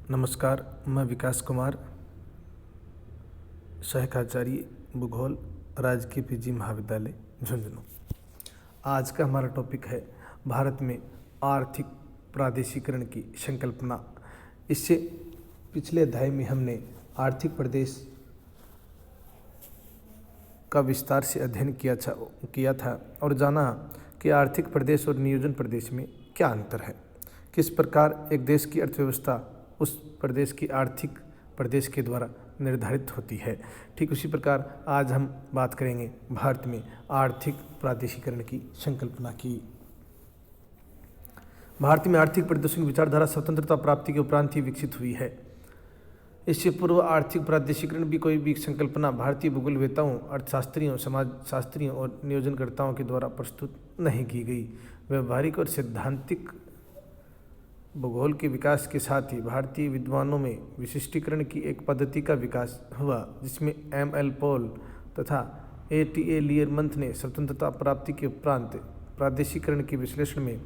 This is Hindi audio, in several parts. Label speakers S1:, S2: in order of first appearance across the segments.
S1: नमस्कार, मैं विकास कुमार, सहायकाचार्य भूगोल, राजकीय पीजी महाविद्यालय झुंझुनू। आज का हमारा टॉपिक है भारत में आर्थिक प्रादेशिकरण की संकल्पना। इससे पिछले अध्याय में हमने आर्थिक प्रदेश का विस्तार से अध्ययन किया था और जाना कि आर्थिक प्रदेश और नियोजन प्रदेश में क्या अंतर है, किस प्रकार एक देश की अर्थव्यवस्था उस प्रदेश की आर्थिक प्रदेश के द्वारा निर्धारित होती है। ठीक उसी प्रकार आज हम बात करेंगे भारत में आर्थिक प्रादेशिकरण की संकल्पना की। भारत में आर्थिक प्रदेशों की विचारधारा स्वतंत्रता प्राप्ति के उपरांत ही विकसित हुई है। इससे पूर्व आर्थिक प्रादेशिकरण भी कोई भी संकल्पना भारतीय भूगोलवेताओं, अर्थशास्त्रियों, समाजशास्त्रियों और नियोजनकर्ताओं के द्वारा प्रस्तुत नहीं की गई। व्यवहारिक और सैद्धांतिक भूगोल के विकास के साथ ही भारतीय विद्वानों में विशिष्टीकरण की एक पद्धति का विकास हुआ, जिसमें M.L. पॉल तथा A.T.A. लियरमंथ ने स्वतंत्रता प्राप्ति के उपरांत प्रादेशिकरण के विश्लेषण में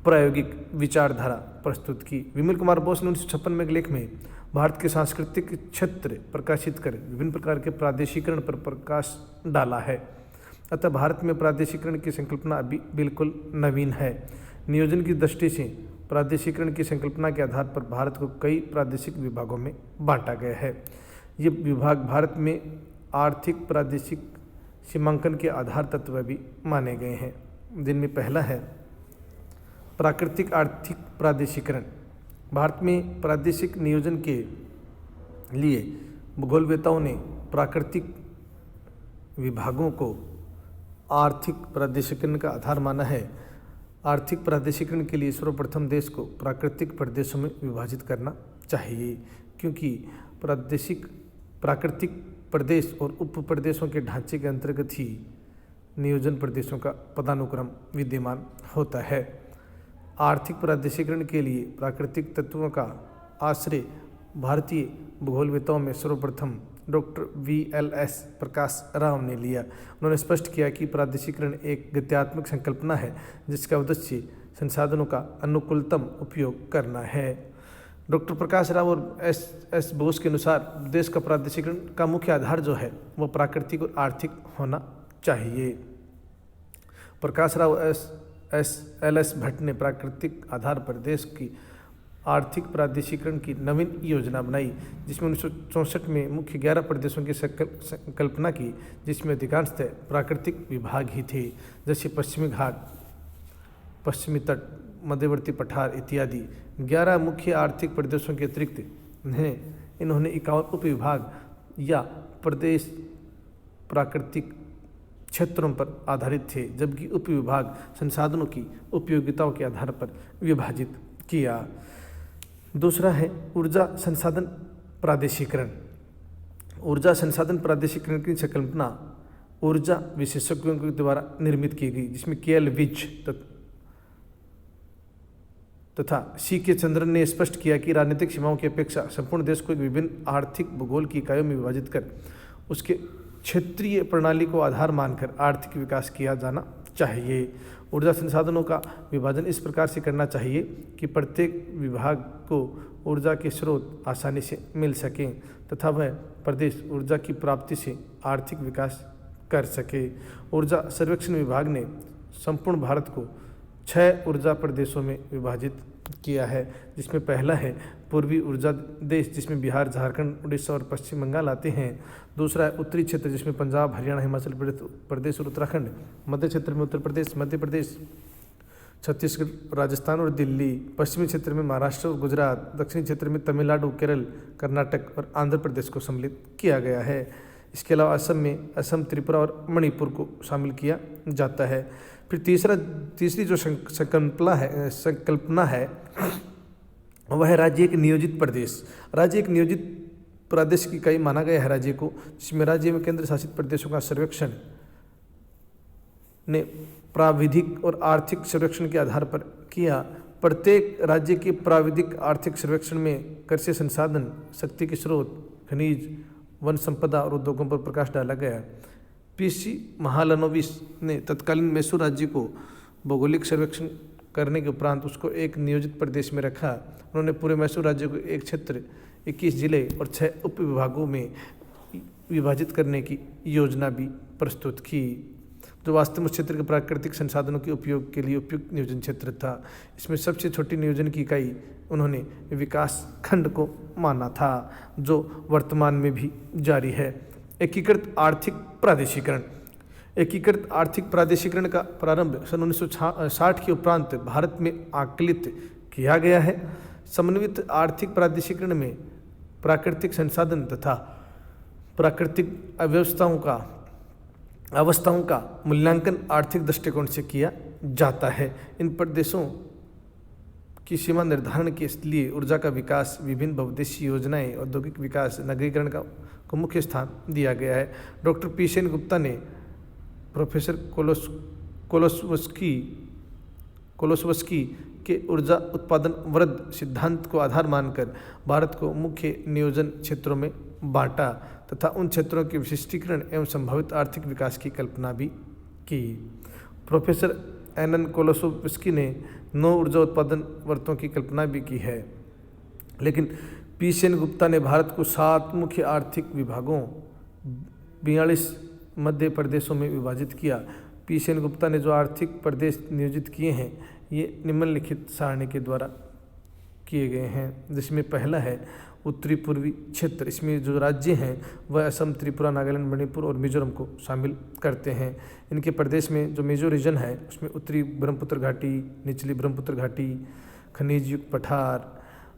S1: प्रायोगिक विचारधारा प्रस्तुत की। विमल कुमार बोस ने 1956 में एक लेख में भारत के सांस्कृतिक क्षेत्र प्रकाशित कर विभिन्न प्रकार के प्रादेशिकरण पर प्रकाश डाला है। अतः भारत में प्रादेशिकरण की संकल्पना अभी बिल्कुल नवीन है। नियोजन की दृष्टि से प्रादेशिकरण की संकल्पना के आधार पर भारत को कई प्रादेशिक विभागों में बांटा गया है। ये विभाग भारत में आर्थिक प्रादेशिक सीमांकन के आधार तत्व भी माने गए हैं, जिनमें पहला है प्राकृतिक आर्थिक प्रादेशिकरण। भारत में प्रादेशिक नियोजन के लिए भूगोलवेताओं ने प्राकृतिक विभागों को आर्थिक प्रादेशिकरण का आधार माना है। आर्थिक प्रादेशिकरण के लिए सर्वप्रथम देश को प्राकृतिक प्रदेशों में विभाजित करना चाहिए, क्योंकि प्राकृतिक प्रदेश और उप प्रदेशों के ढांचे के अंतर्गत ही नियोजन प्रदेशों का पदानुक्रम विद्यमान होता है। आर्थिक प्रादेशिकरण के लिए प्राकृतिक तत्वों का आश्रय भारतीय भूगोलवेताओं में सर्वप्रथम डॉक्टर VLS प्रकाश राव ने लिया। उन्होंने स्पष्ट किया कि प्रादेशिकरण एक गत्यात्मक संकल्पना है, जिसका उद्देश्य संसाधनों का अनुकूलतम उपयोग करना है। डॉक्टर प्रकाश राव और S बोस के अनुसार देश का प्रादेशिकरण का मुख्य आधार जो है वो प्राकृतिक और आर्थिक होना चाहिए। प्रकाश राव LS भट्ट ने प्राकृतिक आधार पर देश की आर्थिक प्रादेशिकरण की नवीन योजना बनाई, जिसमें 1964 में मुख्य 11 प्रदेशों की संकल्पना की, जिसमें अधिकांशतः प्राकृतिक विभाग ही थे, जैसे पश्चिमी घाट, पश्चिमी तट, मध्यवर्ती पठार इत्यादि। 11 मुख्य आर्थिक प्रदेशों के अतिरिक्त इन्होंने 51 उपविभाग या प्रदेश प्राकृतिक क्षेत्रों पर आधारित थे, जबकि उपविभाग संसाधनों की उपयोगिताओं के आधार पर विभाजित किया। दूसरा है ऊर्जा संसाधन प्रादेशिकरण। ऊर्जा संसाधन प्रादेशिकरण की संकल्पना ऊर्जा विशेषज्ञों के द्वारा निर्मित की गई, जिसमें KL विज तथा C.K. चंद्रन ने स्पष्ट किया कि राजनीतिक सीमाओं की अपेक्षा संपूर्ण देश को एक विभिन्न आर्थिक भूगोल की इकाइयों में विभाजित कर उसके क्षेत्रीय प्रणाली को आधार मानकर आर्थिक विकास किया जाना चाहिए। ऊर्जा संसाधनों का विभाजन इस प्रकार से करना चाहिए कि प्रत्येक विभाग को ऊर्जा के स्रोत आसानी से मिल सकें तथा वह प्रदेश ऊर्जा की प्राप्ति से आर्थिक विकास कर सके। ऊर्जा सर्वेक्षण विभाग ने संपूर्ण भारत को 6 ऊर्जा प्रदेशों में विभाजित किया है, जिसमें पहला है पूर्वी ऊर्जा देश, जिसमें बिहार, झारखंड, उड़ीसा और पश्चिम बंगाल आते हैं। दूसरा है उत्तरी क्षेत्र, जिसमें पंजाब, हरियाणा, हिमाचल प्रदेश और उत्तराखंड। मध्य क्षेत्र में उत्तर प्रदेश, मध्य प्रदेश, छत्तीसगढ़, राजस्थान और दिल्ली। पश्चिमी क्षेत्र में महाराष्ट्र और गुजरात। दक्षिणी क्षेत्र में तमिलनाडु, केरल, कर्नाटक और आंध्र प्रदेश को सम्मिलित किया गया है। इसके अलावा असम में असम, त्रिपुरा और मणिपुर को शामिल किया जाता है। फिर तीसरी जो संकल्पना है वह है राज्य एक नियोजित प्रदेश। राज्य एक नियोजित प्रदेश की इकाई माना गया है राज्य को, जिसमें राज्य में केंद्र शासित प्रदेशों का सर्वेक्षण ने प्राविधिक और आर्थिक सर्वेक्षण के आधार पर किया। प्रत्येक राज्य के प्राविधिक आर्थिक सर्वेक्षण में कृषि संसाधन, शक्ति के स्रोत, खनिज, वन संपदा और उद्योगों पर प्रकाश डाला गया। PC महालनोबिस ने तत्कालीन मैसूर राज्य को भौगोलिक सर्वेक्षण करने के उपरांत उसको एक नियोजित प्रदेश में रखा। उन्होंने पूरे मैसूर राज्य को एक क्षेत्र, 21 जिले और 6 उप विभागों में विभाजित करने की योजना भी प्रस्तुत की, जो वास्तव में उस क्षेत्र के प्राकृतिक संसाधनों के उपयोग के लिए उपयुक्त नियोजन क्षेत्र था। इसमें सबसे छोटी नियोजन की इकाई उन्होंने विकास खंड को माना था, जो वर्तमान में भी जारी है। एकीकृत आर्थिक प्रादेशिकरण। एकीकृत आर्थिक प्रादेशिकरण का प्रारंभ सन 1960 के उपरांत भारत में आकलित किया गया है। समन्वित आर्थिक प्रादेशिकरण में प्राकृतिक संसाधन तथा प्राकृतिक अवस्थाओं का मूल्यांकन आर्थिक दृष्टिकोण से किया जाता है। इन प्रदेशों की सीमा निर्धारण के लिए ऊर्जा का विकास, विभिन्न बहुउद्देशीय योजनाएं, औद्योगिक विकास, नगरीकरण को मुख्य स्थान दिया गया है। डॉक्टर पी सेन गुप्ता ने प्रोफेसर कोलोसवस्की के ऊर्जा उत्पादन वृद्धि सिद्धांत को आधार मानकर भारत को मुख्य नियोजन क्षेत्रों में बांटा तथा उन क्षेत्रों के विशिष्टीकरण एवं संभावित आर्थिक विकास की कल्पना भी की। प्रोफेसर एनन कोलोसवस्की ने 9 ऊर्जा उत्पादन वर्तों की कल्पना भी की है, लेकिन पी सेन गुप्ता ने भारत को 7 मुख्य आर्थिक विभागों 42 मध्य प्रदेशों में विभाजित किया। पी सेन गुप्ता ने जो आर्थिक प्रदेश नियोजित किए हैं ये निम्नलिखित सारणी के द्वारा किए गए हैं, जिसमें पहला है उत्तरी पूर्वी क्षेत्र। इसमें जो राज्य हैं वह असम, त्रिपुरा, नागालैंड, मणिपुर और मिजोरम को शामिल करते हैं। इनके प्रदेश में जो मिजो रीजन है उसमें उत्तरी ब्रह्मपुत्र घाटी, निचली ब्रह्मपुत्र घाटी, खनिज युक्त पठार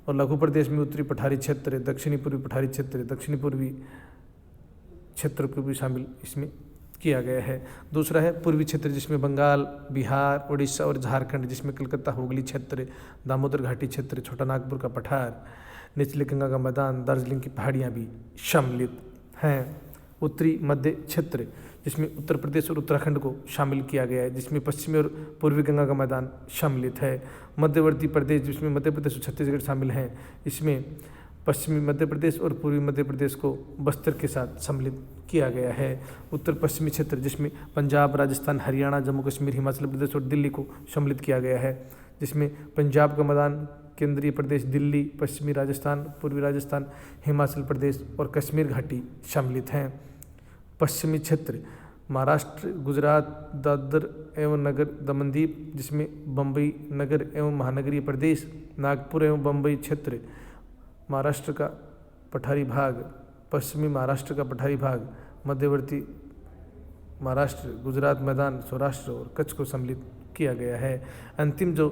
S1: और लघु प्रदेश में उत्तरी पठारी क्षेत्र, दक्षिणी पूर्वी पठारी क्षेत्र, दक्षिणी पूर्वी क्षेत्र को भी शामिल इसमें किया गया है। दूसरा है पूर्वी क्षेत्र, जिसमें बंगाल, बिहार, उड़ीसा और झारखंड, जिसमें कलकत्ता, हुगली क्षेत्र, दामोदर घाटी क्षेत्र, छोटा नागपुर का पठार, निचले गंगा का मैदान, दार्जिलिंग की पहाड़ियाँ भी सम्मिलित हैं। उत्तरी मध्य क्षेत्र, जिसमें उत्तर प्रदेश और उत्तराखंड को शामिल किया गया है, जिसमें पश्चिमी और पूर्वी गंगा का मैदान सम्मिलित है। मध्यवर्ती प्रदेश, जिसमें मध्य प्रदेश और छत्तीसगढ़ शामिल हैं, इसमें पश्चिमी मध्य प्रदेश और पूर्वी मध्य प्रदेश को बस्तर के साथ सम्मिलित किया गया है। उत्तर पश्चिमी क्षेत्र, जिसमें पंजाब, राजस्थान, हरियाणा, जम्मू कश्मीर, हिमाचल प्रदेश और दिल्ली को सम्मिलित किया गया है, जिसमें पंजाब का मैदान, केंद्रीय प्रदेश दिल्ली, पश्चिमी राजस्थान, पूर्वी राजस्थान, हिमाचल प्रदेश और कश्मीर घाटी सम्मिलित हैं। पश्चिमी क्षेत्र महाराष्ट्र, गुजरात, दादर एवं नगर दमनदीप, जिसमें बम्बई नगर एवं महानगरीय प्रदेश, नागपुर एवं बम्बई क्षेत्र, महाराष्ट्र का पठारी भाग, पश्चिमी महाराष्ट्र का पठारी भाग, मध्यवर्ती महाराष्ट्र, गुजरात मैदान, सौराष्ट्र और कच्छ को सम्मिलित किया गया है। अंतिम जो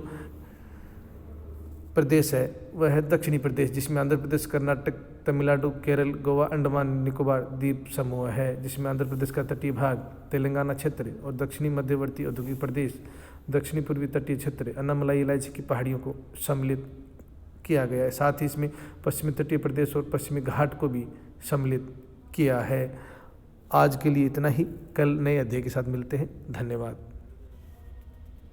S1: प्रदेश है वह है दक्षिणी प्रदेश, जिसमें आंध्र प्रदेश, कर्नाटक, तमिलनाडु, केरल, गोवा, अंडमान निकोबार द्वीप समूह है, जिसमें आंध्र प्रदेश का तटीय भाग, तेलंगाना क्षेत्र और दक्षिणी मध्यवर्ती औद्योगिक प्रदेश, दक्षिणी पूर्वी तटीय क्षेत्र, अन्नामलाई इलायची की पहाड़ियों को सम्मिलित किया गया है। साथ ही इसमें पश्चिमी तटीय प्रदेश और पश्चिमी घाट को भी सम्मिलित किया है। आज के लिए इतना ही, कल नए अध्याय के साथ मिलते हैं। धन्यवाद।